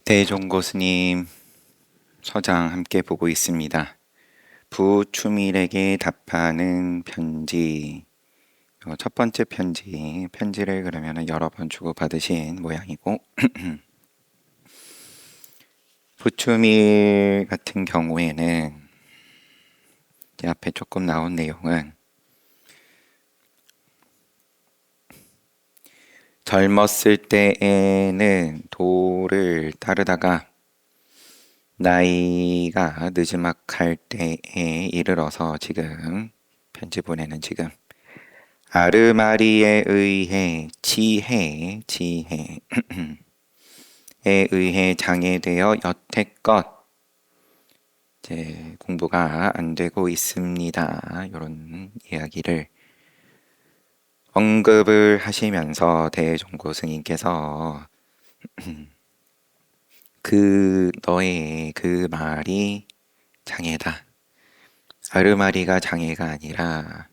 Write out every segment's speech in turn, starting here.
대종고 스님 서장 함께 보고 있습니다. 부추밀에게 답하는 편지. 첫 번째 편지를 그러면 여러 번 주고받으신 모양이고, 부추밀 같은 경우에는 이제 앞에 조금 나온 내용은 젊었을 때에는 도를 따르다가 나이가 느지막할 때에 이르러서 지금 편지 보내는 지금 아르마리에 의해 지혜에 의해 장애되어 여태껏 이제 공부가 안 되고 있습니다. 이런 이야기를 언급을 하시면서 대종고 스님께서 너의 그 말이 장애다. 아르마리가 장애가 아니라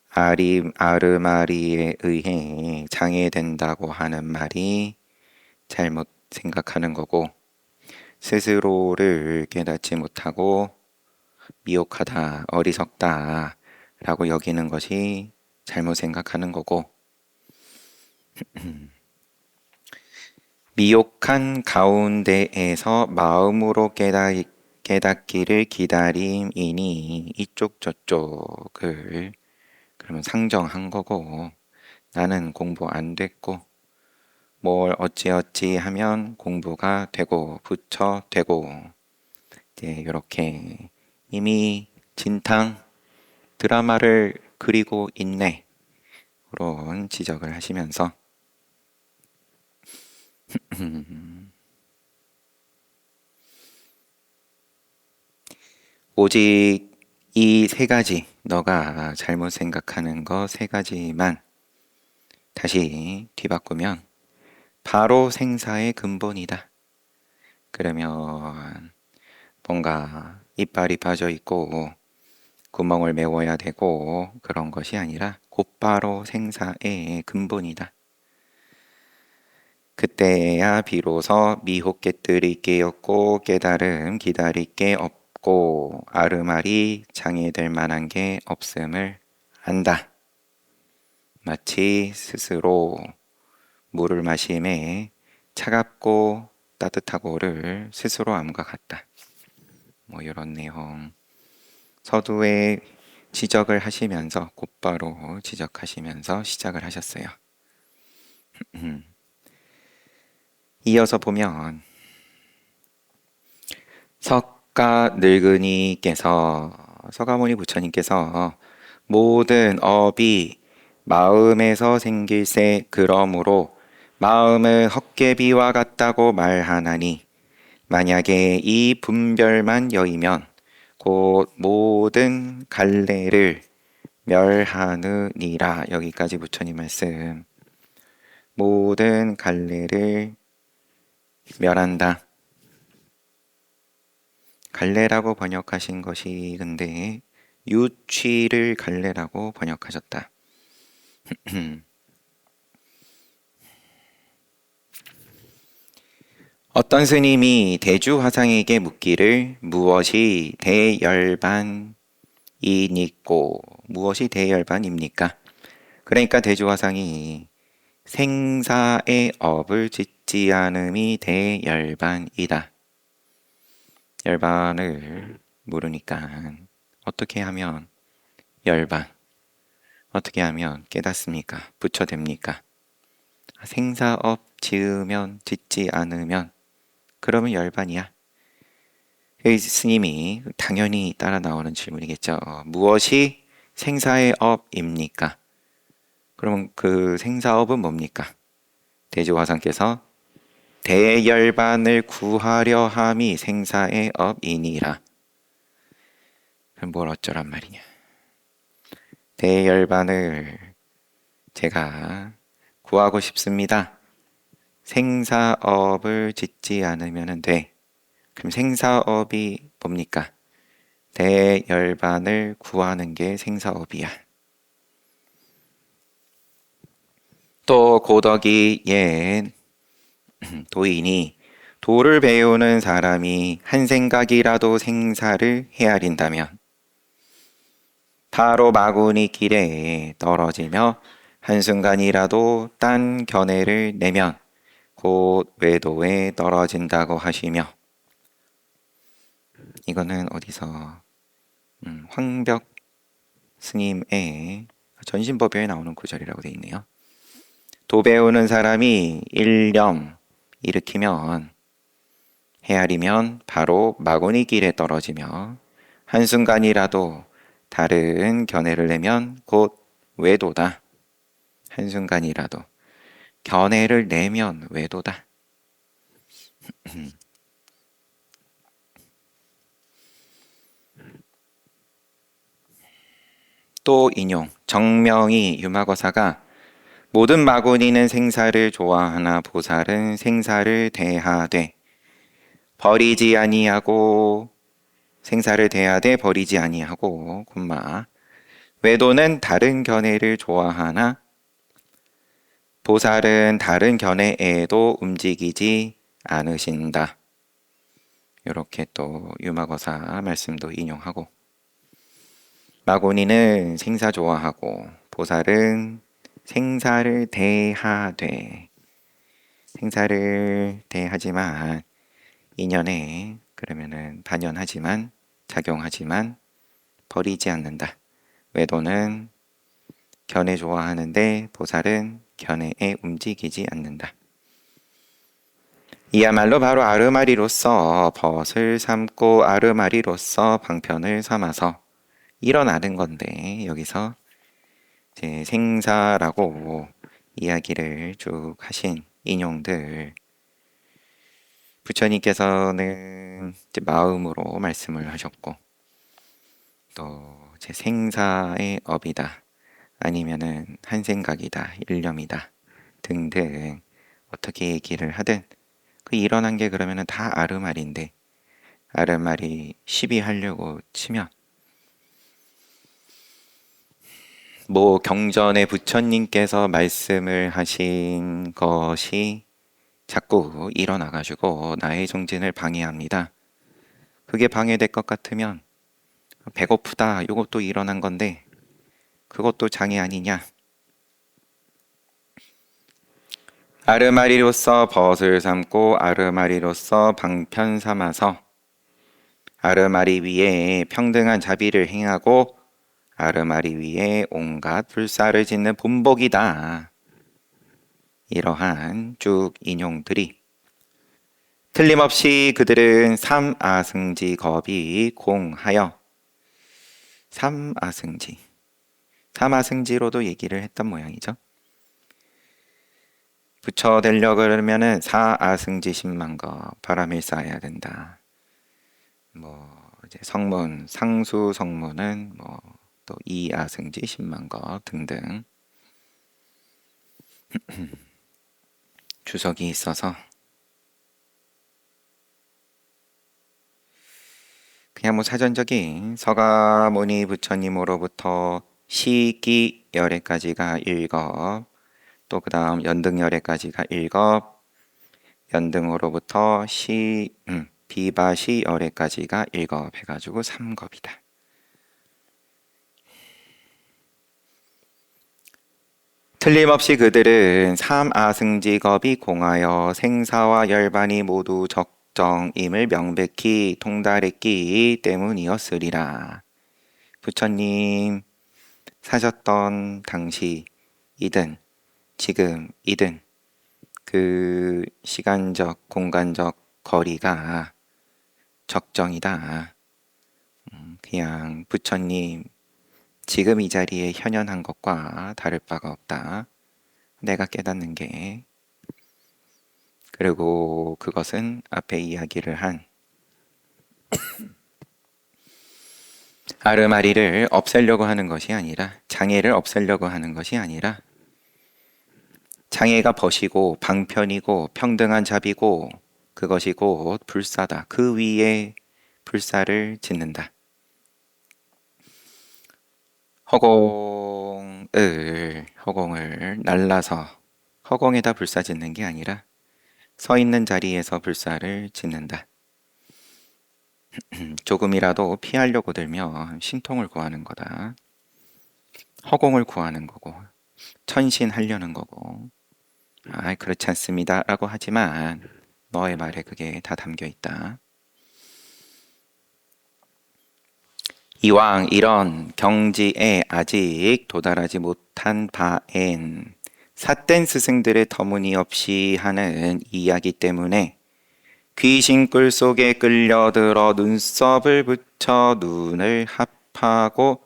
아르마리에 의해 장애된다고 하는 말이 잘못 생각하는 거고, 스스로를 깨닫지 못하고 미혹하다, 어리석다 라고 여기는 것이 잘못 생각하는 거고, 미혹한 가운데에서 마음으로 깨닫기를 기다림이니 이쪽 저쪽을 그러면 상정한 거고, 나는 공부 안 됐고 뭘 어찌어찌 하면 공부가 되고 부처 되고 이제 이렇게 이미 진탕 드라마를 그리고 있네, 그런 지적을 하시면서 오직 이 세 가지, 너가 잘못 생각하는 거 세 가지만 다시 뒤바꾸면 바로 생사의 근본이다. 그러면 뭔가 이빨이 빠져 있고 구멍을 메워야 되고 그런 것이 아니라 곧바로 생사의 근본이다. 그때야 비로소 미혹 깨뜨릴 게 없고 깨달음 기다릴 게 없고 아르말이 장애될 만한 게 없음을 안다. 마치 스스로 물을 마심에 차갑고 따뜻하고를 스스로 암과 같다. 뭐 이런 내용 서두에 지적을 하시면서 곧바로 지적하시면서 시작을 하셨어요. 이어서 보면 서가모니 부처님께서 모든 업이 마음에서 생길세 그러므로 마음은 헛개비와 같다고 말하나니 만약에 이 분별만 여이면 곧 모든 갈래를 멸하느니라. 여기까지 부처님 말씀. 모든 갈래를 멸한다. 갈래라고 번역하신 것이 근데 유취를 갈래라고 번역하셨다. 어떤 스님이 대주화상에게 묻기를 무엇이 대열반이니꼬, 무엇이 대열반입니까? 그러니까 대주화상이 생사의 업을 짓지 않음이 대열반이다. 열반을 모르니까 어떻게 하면 열반, 어떻게 하면 깨닫습니까? 부처됩니까? 생사업 짓지 않으면 그러면 열반이야. 스님이 당연히 따라 나오는 질문이겠죠. 무엇이 생사의 업입니까? 그러면 그 생사업은 뭡니까? 대주화상께서 대열반을 구하려 함이 생사의 업이니라. 그럼 뭘 어쩌란 말이냐? 대열반을 제가 구하고 싶습니다. 생사업을 짓지 않으면 돼. 그럼 생사업이 뭡니까? 대열반을 구하는 게 생사업이야. 또 고덕이 옛 도인이 도를 배우는 사람이 한 생각이라도 생사를 헤아린다면 바로 마구니 길에 떨어지며 한순간이라도 딴 견해를 내면 곧 외도에 떨어진다고 하시며, 이거는 어디서 황벽 스님의 전신법요에 나오는 구절이라고 되어 있네요. 도 배우는 사람이 일념 일으키면 헤아리면 바로 마구니 길에 떨어지며 한순간이라도 다른 견해를 내면 곧 외도다. 한순간이라도 견해를 내면 외도다. 또 인용. 정명이 유마거사가 모든 마구니는 생사를 좋아하나 보살은 생사를 대하되 버리지 아니하고, 생사를 대하되 버리지 아니하고 콤마 외도는 다른 견해를 좋아하나 보살은 다른 견해에도 움직이지 않으신다. 이렇게 또 유마거사 말씀도 인용하고, 마구니는 생사 좋아하고 보살은 생사를 대하되, 생사를 대하지만 인연에 그러면은 반연하지만 작용하지만 버리지 않는다. 외도는 견해 좋아하는데 보살은 견해에 움직이지 않는다. 이야말로 바로 아르마리로서 벗을 삼고 아르마리로서 방편을 삼아서 일어나는 건데, 여기서 이제 생사라고 이야기를 쭉 하신 인용들, 부처님께서는 이제 마음으로 말씀을 하셨고, 또 제 생사의 업이다, 아니면은 한 생각이다, 일념이다 등등 어떻게 얘기를 하든 그 일어난 게 그러면은 다 아르말인데, 아르말이 시비하려고 치면 뭐 경전에 부처님께서 말씀을 하신 것이 자꾸 일어나가지고 나의 정진을 방해합니다. 그게 방해될 것 같으면 배고프다, 이것도 일어난 건데 그것도 장애 아니냐. 아르마리로서 벗을 삼고 아르마리로서 방편 삼아서 아르마리 위에 평등한 자비를 행하고 아르마리 위에 온갖 불사를 짓는 본복이다. 이러한 쭉 인용들이 틀림없이 그들은 삼아승지 겁이 공하여, 삼아승지, 삼아승지로도 얘기를 했던 모양이죠. 부처 되려고 그러면은 사아승지 10만거 바람을 쌓아야 된다. 뭐 이제 성문, 상수 성문은 뭐 또 이아승지 10만거 등등 주석이 있어서 그냥 뭐 사전적인 서가모니 부처님으로부터 시기열애까지가 1급, 또 그 다음 연등열애까지가 1급, 연등으로부터 비바시열애까지가 1급 해가지고 3급이다. 틀림없이 그들은 삼아승지겁이 공하여 생사와 열반이 모두 적정임을 명백히 통달했기 때문이었으리라. 부처님 사셨던 당시이든 지금이든 그 시간적 공간적 거리가 적정이다. 그냥 부처님 지금 이 자리에 현현한 것과 다를 바가 없다. 내가 깨닫는 게. 그리고 그것은 앞에 이야기를 한 아르마리를 없애려고 하는 것이 아니라, 장애를 없애려고 하는 것이 아니라, 장애가 벗이고 방편이고 평등한 자비고 그것이 곧 불사다. 그 위에 불사를 짓는다. 허공을 날라서 허공에다 불사 짓는 게 아니라 서 있는 자리에서 불사를 짓는다. 조금이라도 피하려고 들면 신통을 구하는 거다. 허공을 구하는 거고 천신하려는 거고. 아, 그렇지 않습니다 라고 하지만 너의 말에 그게 다 담겨 있다. 이왕 이런 경지에 아직 도달하지 못한 바엔 삿된 스승들의 터무니없이 하는 이야기 때문에 귀신 꿀 속에 끌려들어 눈썹을 붙여 눈을 합하고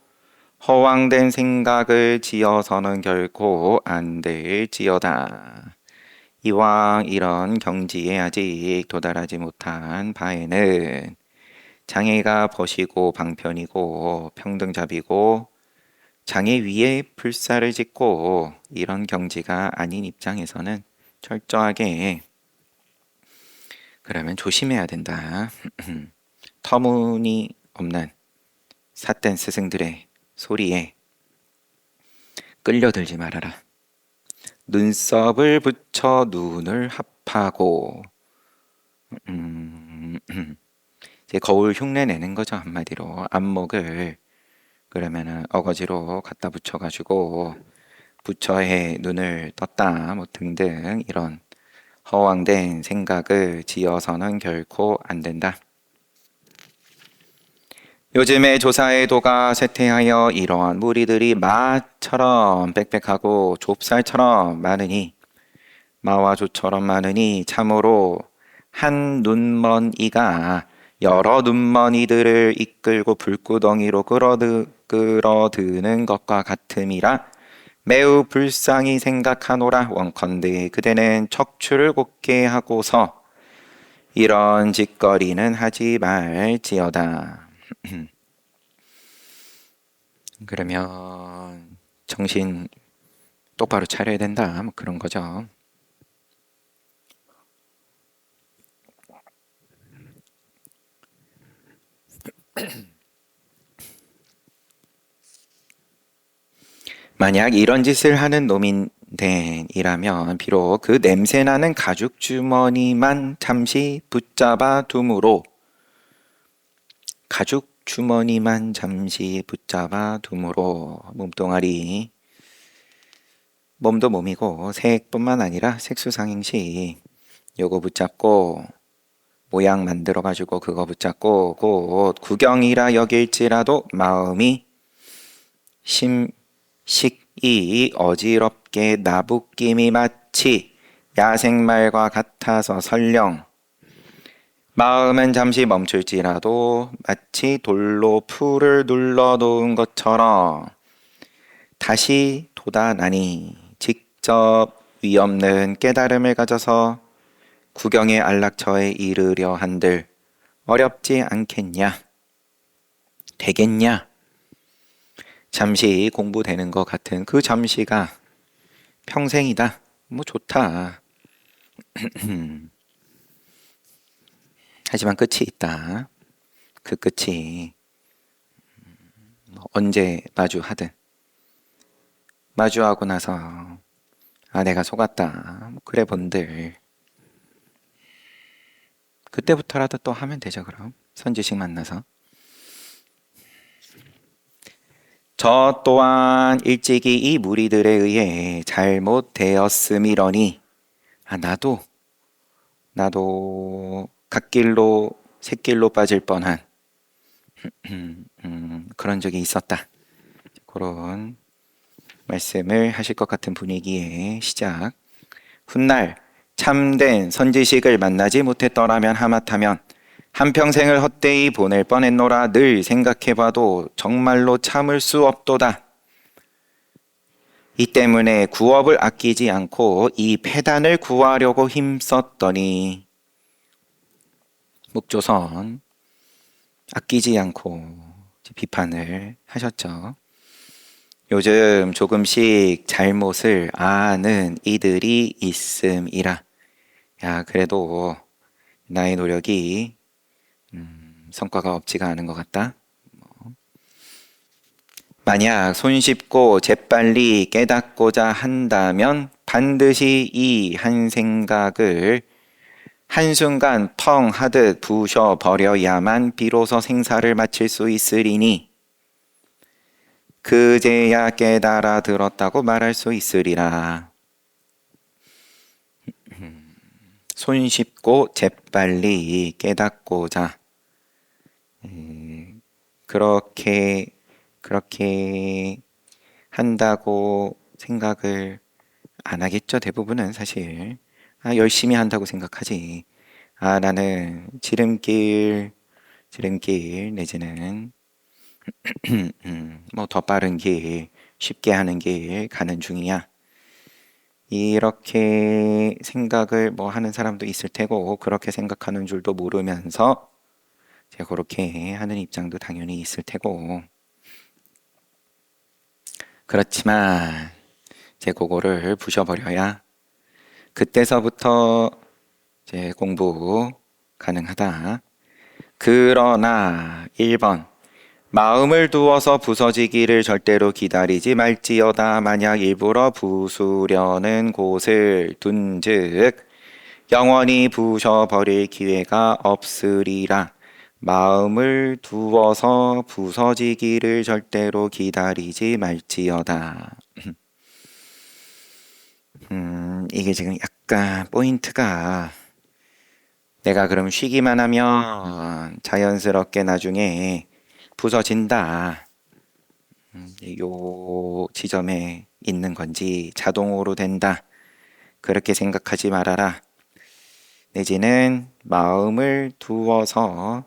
허황된 생각을 지어서는 결코 안 될지어다. 이왕 이런 경지에 아직 도달하지 못한 바에는 장애가 벗이고 방편이고 평등잡이고 장애 위에 불사를 짓고 이런 경지가 아닌 입장에서는 철저하게 그러면 조심해야 된다. 터무니없는 삿된 스승들의 소리에 끌려들지 말아라. 눈썹을 붙여 눈을 합하고 이제 거울 흉내 내는 거죠. 한마디로 안목을 그러면은 어거지로 갖다 붙여가지고 부처의 눈을 떴다 뭐 등등 이런 허황된 생각을 지어서는 결코 안 된다. 요즘에 조사에도가 쇠퇴하여 이러한 무리들이 마처럼 빽빽하고 좁쌀처럼 많으니 마와 조처럼 많으니 참으로 한 눈먼이가 여러 눈먼이들을 이끌고 불구덩이로 끌어드는 것과 같음이라 매우 불쌍히 생각하노라. 원컨대 그대는 척추를 곧게 하고서 이런 짓거리는 하지 말지어다. 그러면 정신 똑바로 차려야 된다. 뭐 그런 거죠. 만약 이런 짓을 하는 놈인이라면 비록 그 냄새나는 가죽 주머니만 잠시 붙잡아 두므로 가죽 주머니만 잠시 붙잡아 두므로 몸뚱아리 몸도 몸이고 색뿐만 아니라 색수상행시 요거 붙잡고 모양 만들어 가지고 그거 붙잡고 곧 구경이라 여길지라도 마음이 식이 어지럽게 나부낌이 마치 야생말과 같아서 설령 마음은 잠시 멈출지라도 마치 돌로 풀을 눌러 놓은 것처럼 다시 돋아나니 직접 위없는 깨달음을 가져서 구경의 안락처에 이르려 한들 어렵지 않겠냐? 되겠냐? 잠시 공부되는 것 같은 그 잠시가 평생이다. 뭐 좋다. 하지만 끝이 있다. 그 끝이 언제 마주하든 마주하고 나서 아 내가 속았다. 그래 본들 그때부터라도 또 하면 되죠. 그럼 선지식 만나서 저 또한 일찍이 이 무리들에 의해 잘못되었음이러니 아 나도 갓길로 샛길로 빠질 뻔한 그런 적이 있었다. 그런 말씀을 하실 것 같은 분위기의 시작. 훗날 참된 선지식을 만나지 못했더라면 하마터면 한평생을 헛되이 보낼 뻔했노라. 늘 생각해봐도 정말로 참을 수 없도다. 이 때문에 구업을 아끼지 않고 이 패단을 구하려고 힘썼더니 묵조선 아끼지 않고 비판을 하셨죠. 요즘 조금씩 잘못을 아는 이들이 있음이라. 야, 그래도 나의 노력이 성과가 없지가 않은 것 같다. 만약 손쉽고 재빨리 깨닫고자 한다면 반드시 이 한 생각을 한순간 텅 하듯 부셔버려야만 비로소 생사를 마칠 수 있으리니 그제야 깨달아 들었다고 말할 수 있으리라. 손쉽고 재빨리 깨닫고자 그렇게 한다고 생각을 안 하겠죠. 대부분은 사실 열심히 한다고 생각하지. 나는 지름길 내지는 뭐 더 빠른 길, 쉽게 하는 길 가는 중이야. 이렇게 생각을 뭐 하는 사람도 있을 테고 그렇게 생각하는 줄도 모르면서 제가 그렇게 하는 입장도 당연히 있을 테고 그렇지만 제 그거를 부셔버려야 그때서부터 제 공부 가능하다. 그러나 1번 마음을 두어서 부서지기를 절대로 기다리지 말지어다. 만약 일부러 부수려는 곳을 둔즉 영원히 부셔버릴 기회가 없으리라. 마음을 두어서 부서지기를 절대로 기다리지 말지어다. 이게 지금 약간 포인트가 내가 그럼 쉬기만 하면 자연스럽게 나중에 부서진다. 요 지점에 있는 건지 자동으로 된다. 그렇게 생각하지 말아라. 내지는 마음을 두어서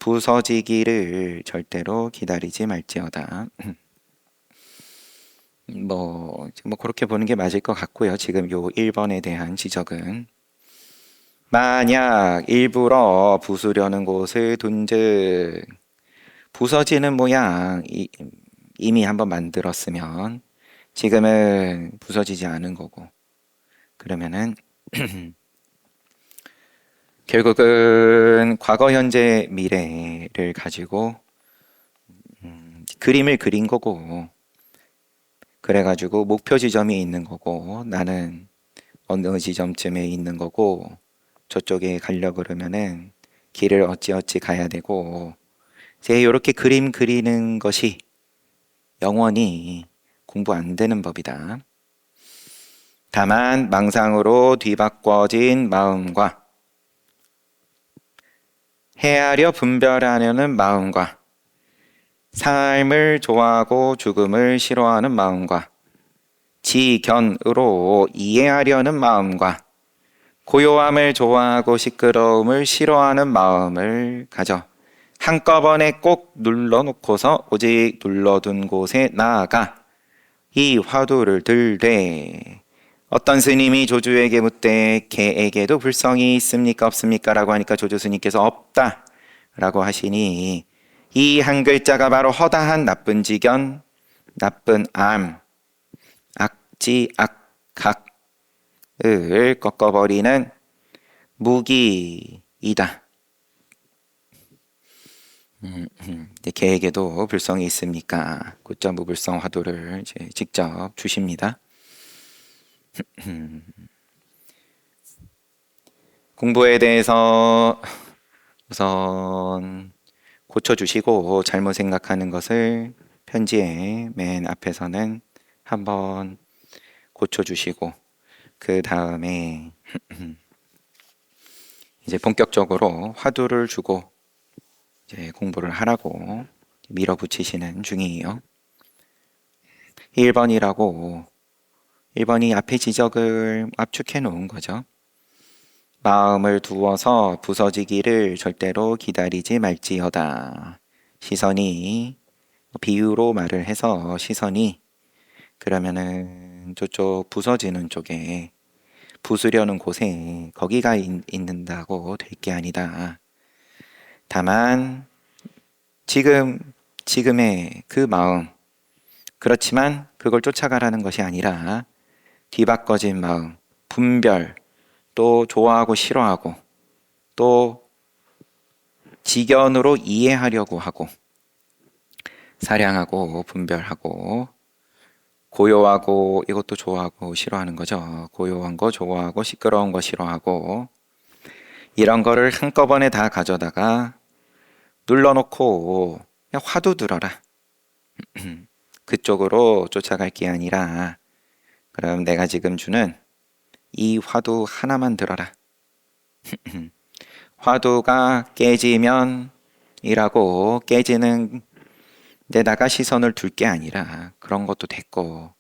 부서지기를 절대로 기다리지 말지어다. 뭐 그렇게 보는 게 맞을 것 같고요. 지금 요 1번에 대한 지적은 만약 일부러 부수려는 곳을 둔즉 부서지는 모양 이미 한번 만들었으면 지금은 부서지지 않은 거고 그러면은 결국은 과거, 현재, 미래를 가지고 그림을 그린 거고 그래가지고 목표 지점이 있는 거고 나는 어느 지점쯤에 있는 거고 저쪽에 가려고 그러면은 길을 어찌어찌 가야 되고 이제 이렇게 그림 그리는 것이 영원히 공부 안 되는 법이다. 다만 망상으로 뒤바꿔진 마음과 헤아려 분별하려는 마음과 삶을 좋아하고 죽음을 싫어하는 마음과 지견으로 이해하려는 마음과 고요함을 좋아하고 시끄러움을 싫어하는 마음을 가져 한꺼번에 꼭 눌러놓고서 오직 눌러둔 곳에 나아가 이 화두를 들되 어떤 스님이 조주에게 묻되 개에게도 불성이 있습니까 없습니까? 라고 하니까 조주 스님께서 없다 라고 하시니 이 한 글자가 바로 허다한 나쁜 지견, 나쁜 암, 악지, 악각을 꺾어버리는 무기이다. 개에게도 불성이 있습니까? 곧자 무불성 화두를 이제 직접 주십니다. 공부에 대해서 우선 고쳐주시고 잘못 생각하는 것을 편지의 맨 앞에서는 한번 고쳐주시고 그 다음에 이제 본격적으로 화두를 주고 이제 공부를 하라고 밀어붙이시는 중이에요. 1번이 앞에 지적을 압축해 놓은 거죠. 마음을 두어서 부서지기를 절대로 기다리지 말지어다. 시선이 비유로 말을 해서 시선이 그러면은 저쪽 부서지는 쪽에 부수려는 곳에 거기가 있는다고 될 게 아니다. 다만 지금의 그 마음 그렇지만 그걸 쫓아가라는 것이 아니라 뒤바꿔진 마음 분별 또 좋아하고 싫어하고 또 지견으로 이해하려고 하고 사량하고 분별하고 고요하고 이것도 좋아하고 싫어하는 거죠. 고요한 거 좋아하고 시끄러운 거 싫어하고 이런 거를 한꺼번에 다 가져다가 눌러놓고 그냥 화두 들어라. 그쪽으로 쫓아갈 게 아니라 그럼 내가 지금 주는 이 화두 하나만 들어라. 화두가 깨지면 이라고 깨지는 데다가 시선을 둘 게 아니라 그런 것도 됐고,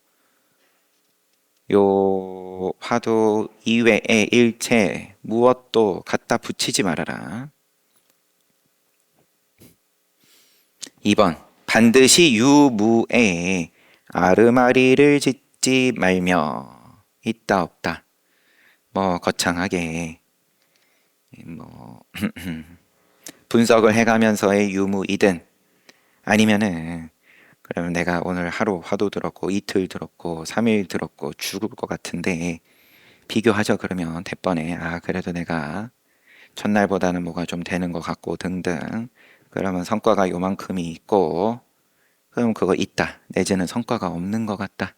요 화두 이외의 일체 무엇도 갖다 붙이지 말아라. 2번 반드시 유무에 아르마리를 짓지 말며 있다 없다. 뭐 거창하게 뭐 분석을 해가면서의 유무이든 아니면은 그러면 내가 오늘 하루 화도 들었고 이틀 들었고 3일 들었고 죽을 것 같은데 비교하죠. 그러면 대번에 그래도 내가 첫날보다는 뭐가 좀 되는 것 같고 등등, 그러면 성과가 요만큼이 있고, 그럼 그거 있다 내지는 성과가 없는 것 같다.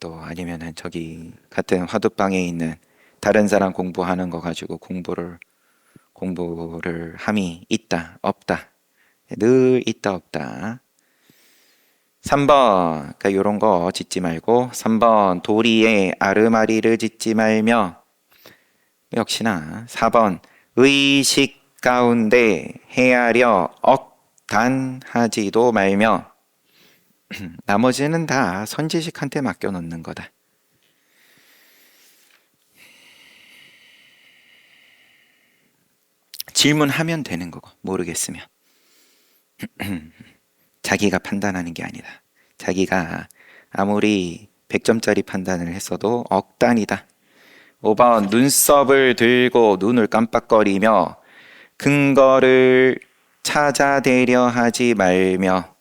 또 아니면은 저기 같은 화두방에 있는 다른 사람 공부하는 거 가지고 공부를 함이 있다 없다, 늘 있다 없다. 3번 그러니까 요런 거 짓지 말고, 3번 도리에 아르마리를 짓지 말며, 역시나 4번 의식 가운데 헤아려 억단하지도 말며. 나머지는 다 선지식한테 맡겨놓는 거다. 질문하면 되는 거고, 모르겠으면 자기가 판단하는 게 아니다. 자기가 아무리 100점짜리 판단을 했어도 억단이다. 5번 눈썹을 들고 눈을 깜빡거리며 근거를 찾아대려 하지 말며.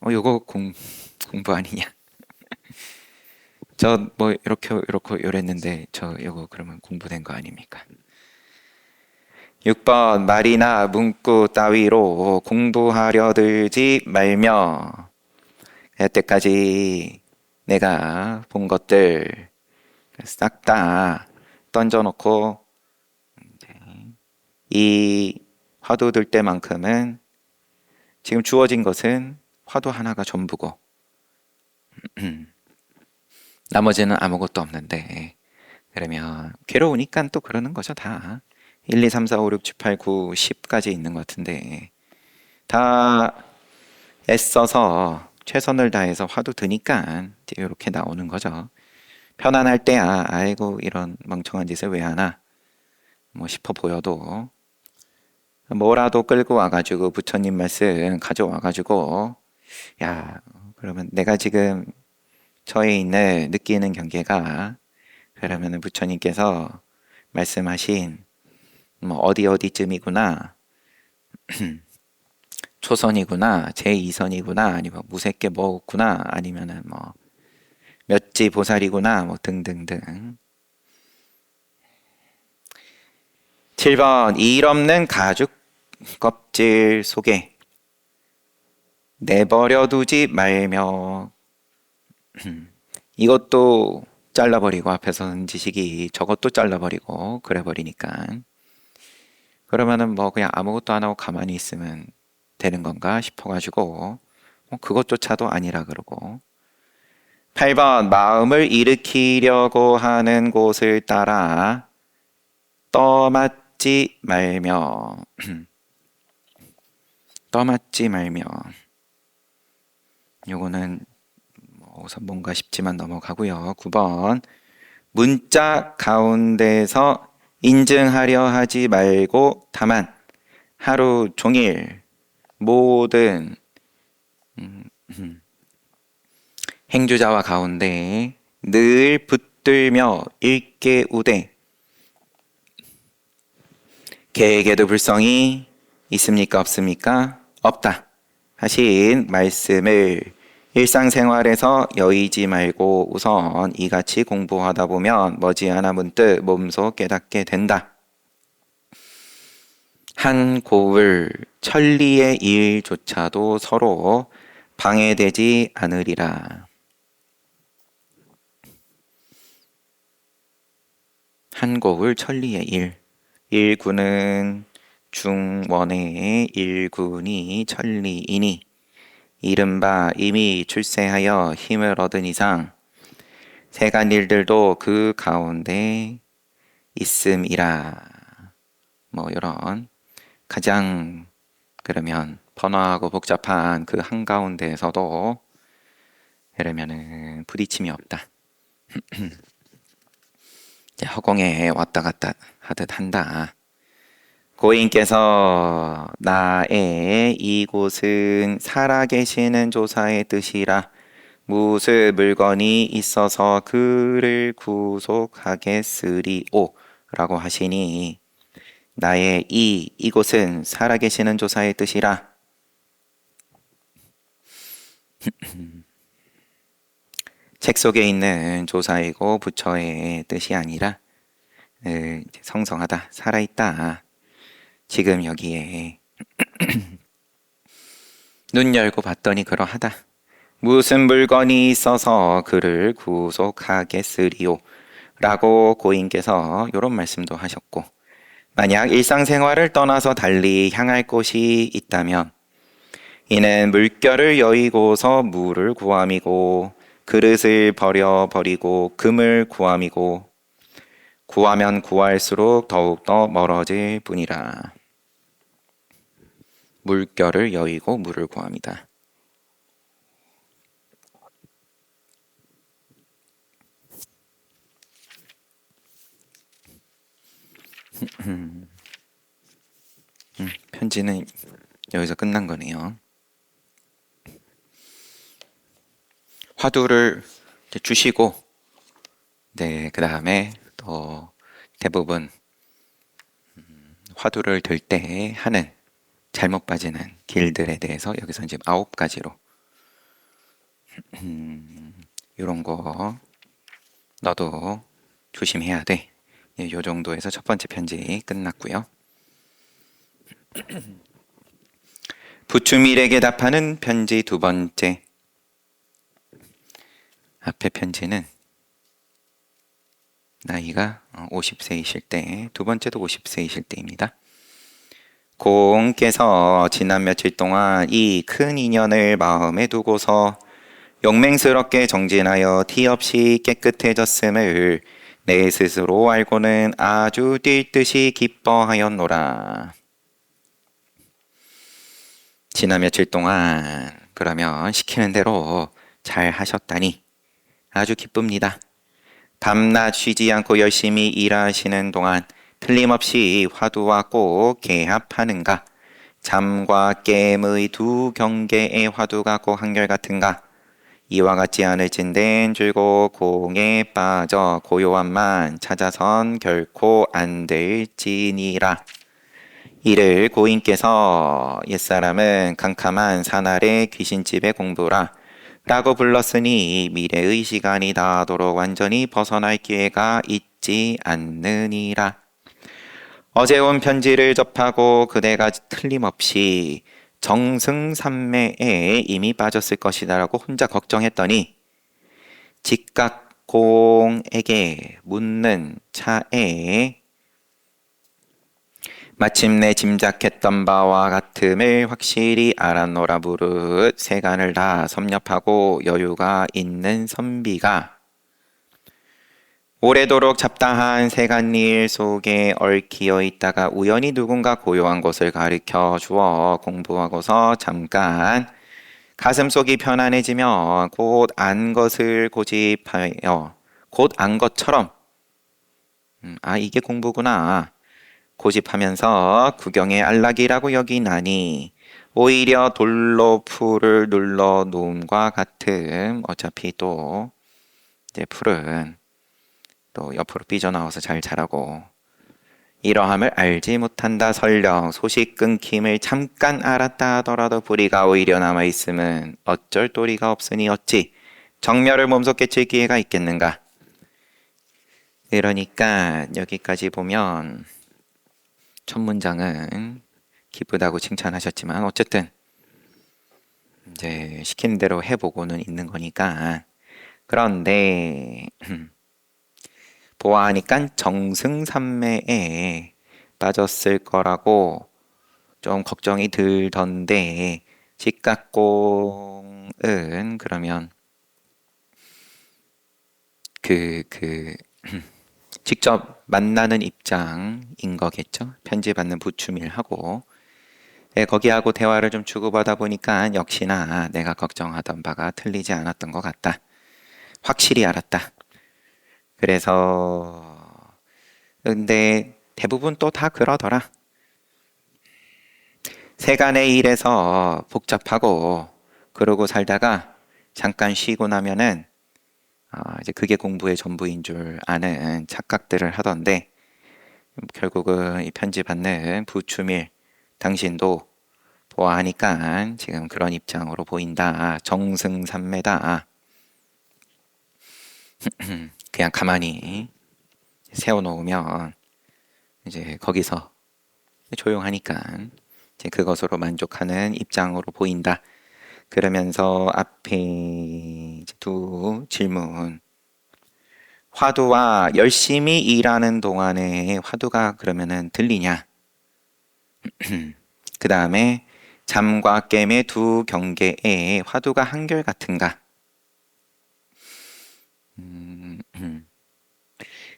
요거 공부 아니냐? 저 뭐 이렇게 요랬는데 저 요거 그러면 공부된 거 아닙니까? 6번 말이나 문구 따위로 공부하려 들지 말며. 여태까지 내가 본 것들 싹 다 던져놓고 이 화두 들 때만큼은 지금 주어진 것은 화두 하나가 전부고 나머지는 아무것도 없는데, 그러면 괴로우니까 또 그러는 거죠. 다 1, 2, 3, 4, 5, 6, 7, 8, 9, 10까지 있는 것 같은데 다 애써서 최선을 다해서 화두 드니까 이렇게 나오는 거죠. 편안할 때야 아이고 이런 멍청한 짓을 왜 하나 뭐 싶어 보여도 뭐라도 끌고 와가지고 부처님 말씀 가져와가지고, 야 그러면 내가 지금 처해 있는 느끼는 경계가 그러면 부처님께서 말씀하신 뭐 어디쯤이구나, 초선이구나, 제2선이구나, 아니면 무색계 뭐구나, 아니면은 뭐 몇지 보살이구나, 뭐 등등등. 7번 일 없는 가죽 껍질 속에 내버려 두지 말며. 이것도 잘라버리고 앞에서는 지식이 저것도 잘라버리고 그래버리니까 그러면은 뭐 그냥 아무것도 안 하고 가만히 있으면 되는 건가 싶어가지고 그것조차도 아니라 그러고. 8번 마음을 일으키려고 하는 곳을 따라 떠맞지 말며. 떠맞지 말며 요거는 우선 뭔가 싶지만 넘어가고요. 9번 문자 가운데서 인증하려 하지 말고 다만 하루 종일 모든 행주자와 가운데 늘 붙들며 읽게 우대. 개에게도 불성이 있습니까 없습니까? 없다 하신 말씀을 일상생활에서 여의지 말고 우선 이같이 공부하다 보면 머지않아 문득 몸소 깨닫게 된다. 한 고을 천리의 일조차도 서로 방해되지 않으리라. 한곡을 천리의 일. 일군은 중원의 일군이 천리이니 이른바 이미 출세하여 힘을 얻은 이상 세간 일들도 그 가운데 있음이라. 뭐 이런 가장 그러면 번화하고 복잡한 그 한가운데에서도 이러면은 부딪힘이 없다. 이제 허공에 왔다 갔다 하듯 한다. 고인께서 나의 이곳은 살아계시는 조사의 뜻이라 무슨 물건이 있어서 그를 구속하겠으리오 라고 하시니 나의 이곳은 살아계시는 조사의 뜻이라. 책 속에 있는 조사이고 부처의 뜻이 아니라 성성하다, 살아있다. 지금 여기에 눈 열고 봤더니 그러하다. 무슨 물건이 있어서 그를 구속하겠으리오 라고 고인께서 이런 말씀도 하셨고, 만약 일상생활을 떠나서 달리 향할 곳이 있다면 이는 물결을 여의고서 물을 구함이고 그릇을 버리고 금을 구함이고 구하면 구할수록 더욱더 멀어질 뿐이라. 물결을 여의고 물을 구합니다. 편지는 여기서 끝난 거네요. 화두를 주시고, 네, 그 다음에 또 대부분 화두를 들 때 하는 잘못 빠지는 길들에 대해서 여기서 지금 9가지로 이런 거 너도 조심해야 돼. 이 정도에서 첫 번째 편지 끝났고요. 부추밀에게 답하는 편지 두 번째. 앞에 편지는 나이가 50세이실 때, 두 번째도 50세이실 때입니다. 공께서 지난 며칠 동안 이 큰 인연을 마음에 두고서 용맹스럽게 정진하여 티 없이 깨끗해졌음을 내 스스로 알고는 아주 뛸 듯이 기뻐하였노라. 지난 며칠 동안 그러면 시키는 대로 잘 하셨다니 아주 기쁩니다. 밤낮 쉬지 않고 열심히 일하시는 동안 틀림없이 화두와 꼭 개합하는가? 잠과 깨의 두 경계의 화두가 꼭 한결같은가? 이와 같지 않을진된 줄곧 공에 빠져 고요함만 찾아선 결코 안 될지니라. 이를 고인께서 옛사람은 캄캄한 산아래 귀신집의 공부라 라고 불렀으니 미래의 시간이 닿도록 완전히 벗어날 기회가 있지 않느니라. 어제 온 편지를 접하고 그대가 틀림없이 정승삼매에 이미 빠졌을 것이다 라고 혼자 걱정했더니 직각 공에게 묻는 차에 마침내 짐작했던 바와 같음을 확실히 알았노라. 무릇 세간을 다 섭렵하고 여유가 있는 선비가 오래도록 잡다한 세간일 속에 얽히어 있다가 우연히 누군가 고요한 곳을 가르쳐 주어 공부하고서 잠깐 가슴속이 편안해지면 곧 안 것을 고집하여 곧 안 것처럼 이게 공부구나 고집하면서 구경의 안락이라고 여기나니 오히려 돌로 풀을 눌러 놓음과 같음. 어차피 또 이제 풀은 또 옆으로 삐져나와서 잘 자라고 이러함을 알지 못한다. 설령 소식 끊김을 잠깐 알았다 하더라도 불의가 오히려 남아있음은 어쩔 도리가 없으니 어찌 정멸을 몸소 깨칠 기회가 있겠는가. 그러니까 여기까지 보면 첫 문장은 기쁘다고 칭찬하셨지만 어쨌든 이제 시키는 대로 해보고는 있는 거니까. 그런데 보아하니까 정승삼매에 빠졌을 거라고 좀 걱정이 들던데 직각공은 그러면 그 직접 만나는 입장인 거겠죠. 편지받는 부추밀하고 거기하고 대화를 좀 주고받아 보니까 역시나 내가 걱정하던 바가 틀리지 않았던 것 같다. 확실히 알았다. 그래서 근데 대부분 또 다 그러더라. 세간의 일에서 복잡하고 그러고 살다가 잠깐 쉬고 나면은 이제 그게 공부의 전부인 줄 아는 착각들을 하던데 결국은 이 편지 받는 부추밀 당신도 보아하니까 지금 그런 입장으로 보인다. 정승삼매다. 그냥 가만히 세워놓으면 이제 거기서 조용하니까 이제 그것으로 만족하는 입장으로 보인다. 그러면서 앞에 두 질문. 화두와 열심히 일하는 동안에 화두가 그러면은 들리냐? 그 다음에 잠과 깸의 두 경계에 화두가 한결같은가?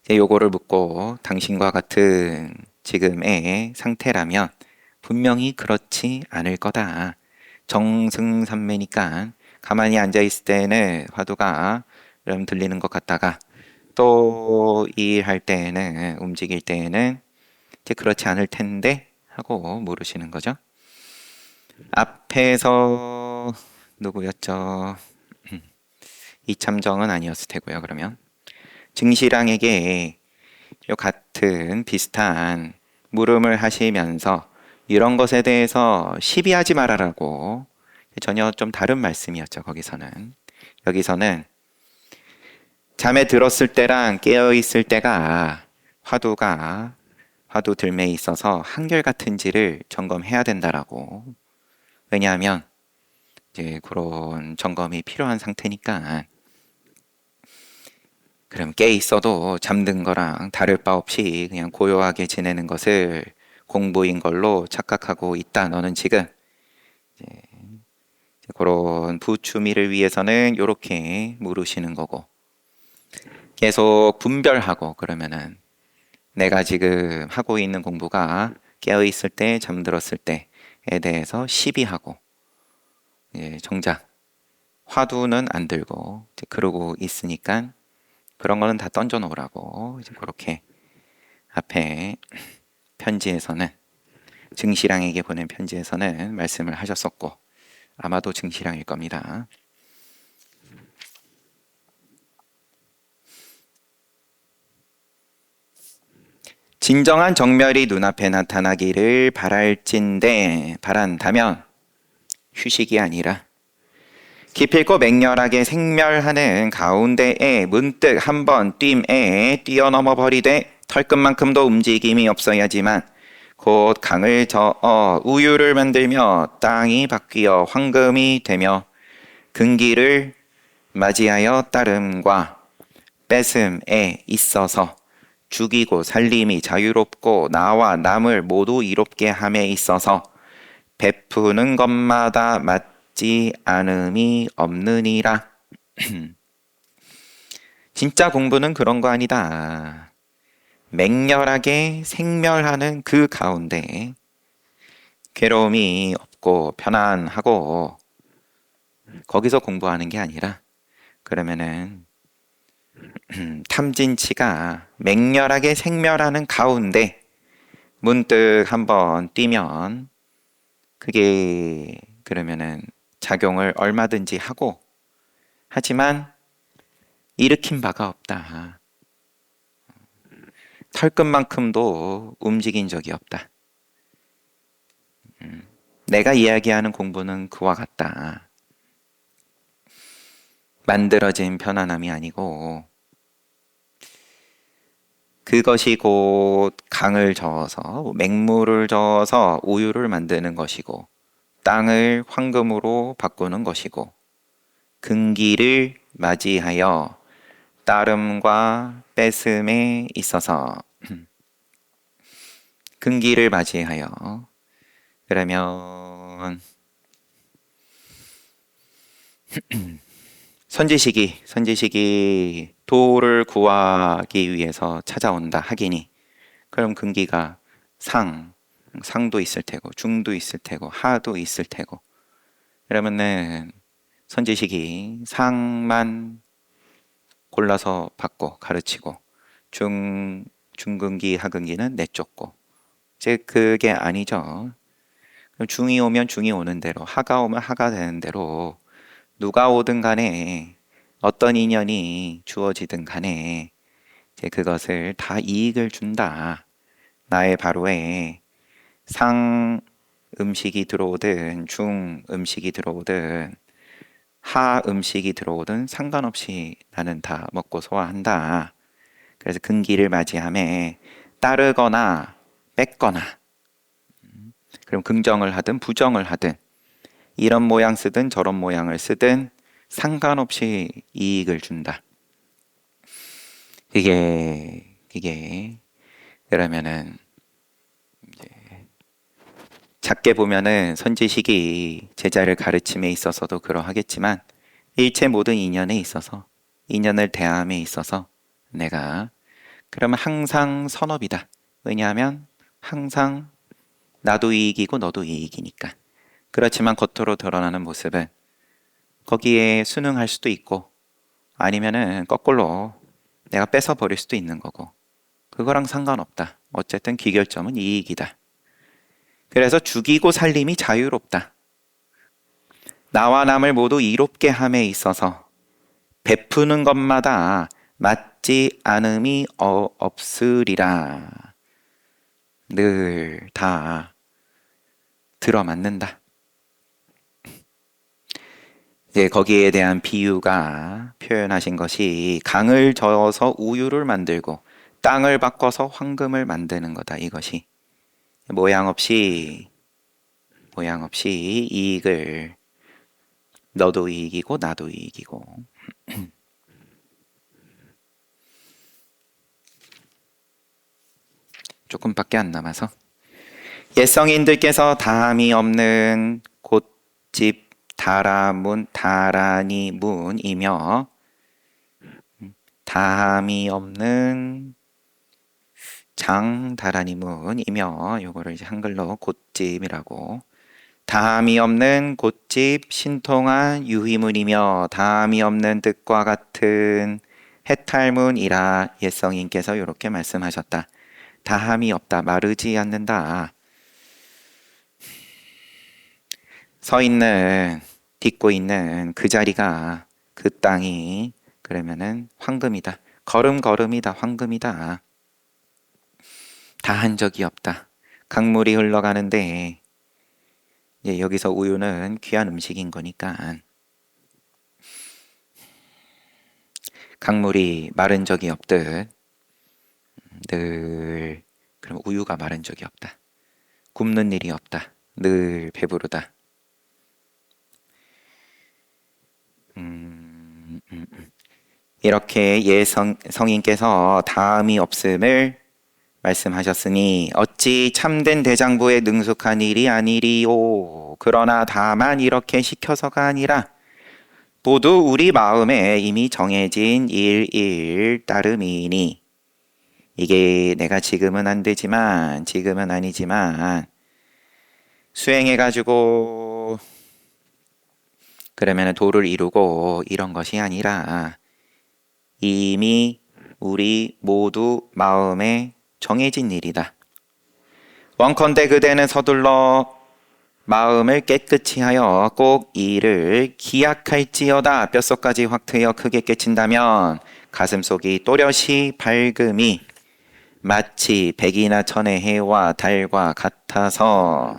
이제 요거를 묻고 당신과 같은 지금의 상태라면 분명히 그렇지 않을 거다. 정승삼매니까 가만히 앉아 있을 때는 화두가 좀 들리는 것 같다가 또 일할 때는 움직일 때는 이제 그렇지 않을 텐데 하고 물으시는 거죠. 앞에서 누구였죠? 이참정은 아니었을 테고요. 그러면 증시랑에게 요 같은 비슷한 물음을 하시면서 이런 것에 대해서 시비하지 말아라고 전혀 좀 다른 말씀이었죠. 거기서는 여기서는 잠에 들었을 때랑 깨어 있을 때가 화두 들매에 있어서 한결같은지를 점검해야 된다라고. 왜냐하면 이제 그런 점검이 필요한 상태니까. 그럼 깨 있어도 잠든 거랑 다를 바 없이 그냥 고요하게 지내는 것을 공부인 걸로 착각하고 있다. 너는 지금 이제 그런 부추미를 위해서는 이렇게 물으시는 거고 계속 분별하고 그러면은 내가 지금 하고 있는 공부가 깨어 있을 때, 잠들었을 때에 대해서 시비하고 정작 화두는 안 들고 그러고 있으니까 그런 거는 다 던져 놓으라고 이제 그렇게 앞에 편지에서는 증시랑에게 보낸 편지에서는 말씀을 하셨었고 아마도 증시랑일 겁니다. 진정한 정멸이 눈앞에 나타나기를 바란다면 휴식이 아니라 기필코 맹렬하게 생멸하는 가운데에 문득 한번 뜀에 뛰어넘어 버리되 털끝만큼도 움직임이 없어야지만 곧 강을 저어 우유를 만들며 땅이 바뀌어 황금이 되며 근기를 맞이하여 따름과 뺏음에 있어서 죽이고 살림이 자유롭고 나와 남을 모두 이롭게 함에 있어서 베푸는 것마다 맞지 않음이 없느니라. 진짜 공부는 그런 거 아니다. 맹렬하게 생멸하는 그 가운데 괴로움이 없고 편안하고 거기서 공부하는 게 아니라 그러면은 탐진치가 맹렬하게 생멸하는 가운데 문득 한번 뛰면 그게 그러면은 작용을 얼마든지 하고 하지만 일으킨 바가 없다. 털끝만큼도 움직인 적이 없다. 내가 이야기하는 공부는 그와 같다. 만들어진 편안함이 아니고 그것이 곧 강을 저어서 맹물을 저어서 우유를 만드는 것이고 땅을 황금으로 바꾸는 것이고 근기를 맞이하여 따름과 뺏음에 있어서 근기를 맞이하여 그러면 선지식이 도를 구하기 위해서 찾아온다 하기니 그럼 근기가 상도 있을 테고 중도 있을 테고 하도 있을 테고 그러면은 선지식이 상만 골라서 받고 가르치고 중근기 하근기는 내쫓고 이제 그게 아니죠. 그럼 중이 오면 중이 오는 대로 하가 오면 하가 되는 대로 누가 오든 간에 어떤 인연이 주어지든 간에 이제 그것을 다 이익을 준다. 나의 바로에 상 음식이 들어오든 중 음식이 들어오든 하 음식이 들어오든 상관없이 나는 다 먹고 소화한다. 그래서 근기를 맞이함에 따르거나 뺏거나 그럼 긍정을 하든 부정을 하든 이런 모양 쓰든 저런 모양을 쓰든 상관없이 이익을 준다. 그게 그러면은 이제 작게 보면은 선지식이 제자를 가르침에 있어서도 그러하겠지만 일체 모든 인연에 있어서 인연을 대함에 있어서 내가 그러면 항상 선업이다. 왜냐하면 항상 나도 이익이고 너도 이익이니까. 그렇지만 겉으로 드러나는 모습은 거기에 순응할 수도 있고 아니면은 거꾸로 내가 뺏어 버릴 수도 있는 거고 그거랑 상관없다. 어쨌든 기결점은 이익이다. 그래서 죽이고 살림이 자유롭다. 나와 남을 모두 이롭게 함에 있어서 베푸는 것마다 맞지 않음이 없으리라. 늘 다 들어맞는다. 이제 거기에 대한 비유가 표현하신 것이 강을 저어서 우유를 만들고 땅을 바꿔서 황금을 만드는 거다. 이것이 모양 없이 이익을 너도 이익이고 나도 이익이고 조금밖에 안 남아서 옛성인들께서 다함이 없는 곧집 다라니 문이며 다함이 없는 장다라니 문이며 요거를 이제 한글로 곧집이라고 다함이 없는 곧집 신통한 유희문이며 다함이 없는 뜻과 같은 해탈문이라 옛성인께서 이렇게 말씀하셨다. 다함이 없다. 마르지 않는다. 딛고 있는 그 자리가 그 땅이 그러면은 황금이다. 걸음이다. 황금이다. 다 한 적이 없다. 강물이 흘러가는데 이제 여기서 우유는 귀한 음식인 거니까 강물이 마른 적이 없듯 늘 그럼 우유가 마른 적이 없다. 굶는 일이 없다. 늘 배부르다. 이렇게 성인께서 다함이 없음을 말씀하셨으니 어찌 참된 대장부에 능숙한 일이 아니리오. 그러나 다만 이렇게 시켜서가 아니라 모두 우리 마음에 이미 정해진 일 따름이니 이게 내가 지금은 안 되지만 지금은 아니지만 수행해가지고 그러면 도를 이루고 이런 것이 아니라 이미 우리 모두 마음에 정해진 일이다. 원컨대 그대는 서둘러 마음을 깨끗이 하여 꼭 이를 기약할지어다. 뼛속까지 확 트여 크게 깨친다면 가슴속이 또렷이 밝음이 마치 백이나 천의 해와 달과 같아서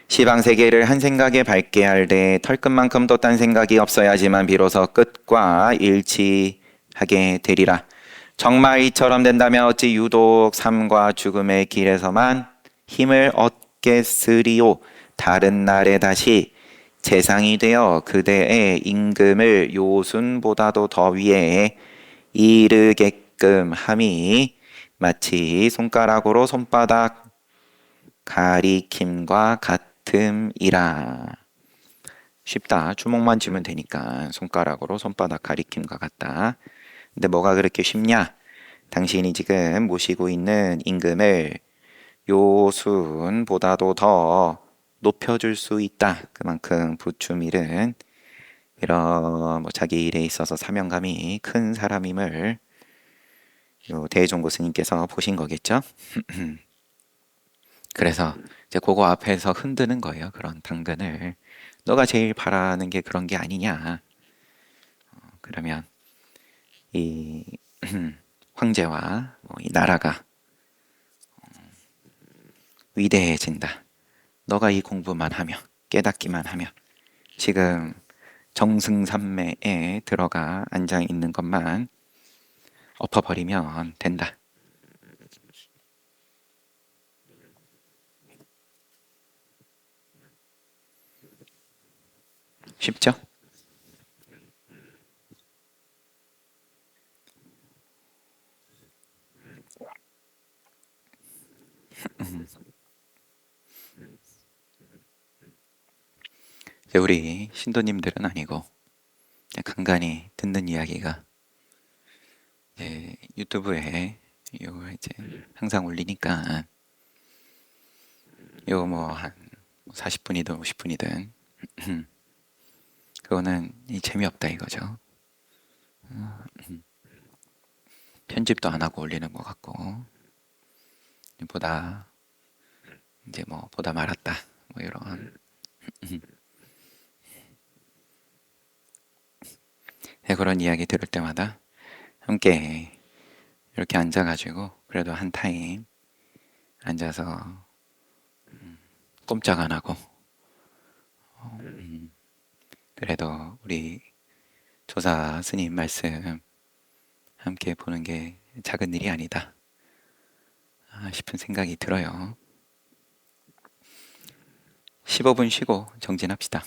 시방세계를 한 생각에 밝게 할 때 털끝만큼도 딴 생각이 없어야지만 비로소 끝과 일치하게 되리라. 정말 이처럼 된다면 어찌 유독 삶과 죽음의 길에서만 힘을 얻겠으리오. 다른 날에 다시 재상이 되어 그대의 임금을 요순보다도 더 위에 이르게끔 함이 마치 손가락으로 손바닥 가리킴과 같음이라. 쉽다. 주먹만 쥐면 되니까 손가락으로 손바닥 가리킴과 같다. 근데 뭐가 그렇게 쉽냐? 당신이 지금 모시고 있는 임금을 요순보다도 더 높여줄 수 있다. 그만큼 부추밀은 이런 뭐 자기 일에 있어서 사명감이 큰 사람임을 요 대종고 스님께서 보신 거겠죠. 그래서 이제 그거 앞에서 흔드는 거예요. 그런 당근을. 너가 제일 바라는 게 그런 게 아니냐. 그러면 이 황제와 이 나라가 위대해진다. 너가 이 공부만 하면, 깨닫기만 하면, 지금 정승삼매에 들어가 앉아 있는 것만 엎어버리면 된다. 쉽죠? 우리 신도님들은 아니고 그냥 간간히 듣는 이야기가 이제 유튜브에 요 이제 항상 올리니까 요 뭐 한 40분이든 50분이든 그거는 재미없다 이거죠. 편집도 안 하고 올리는 것 같고 보다 이제 뭐 보다 말았다 뭐 이런 그런 이야기 들을 때마다 함께 이렇게 앉아가지고 그래도 한 타임 앉아서 꼼짝 안 하고 그래도 우리 조사 스님 말씀 함께 보는 게 작은 일이 아니다 싶은 생각이 들어요. 15분 쉬고 정진합시다.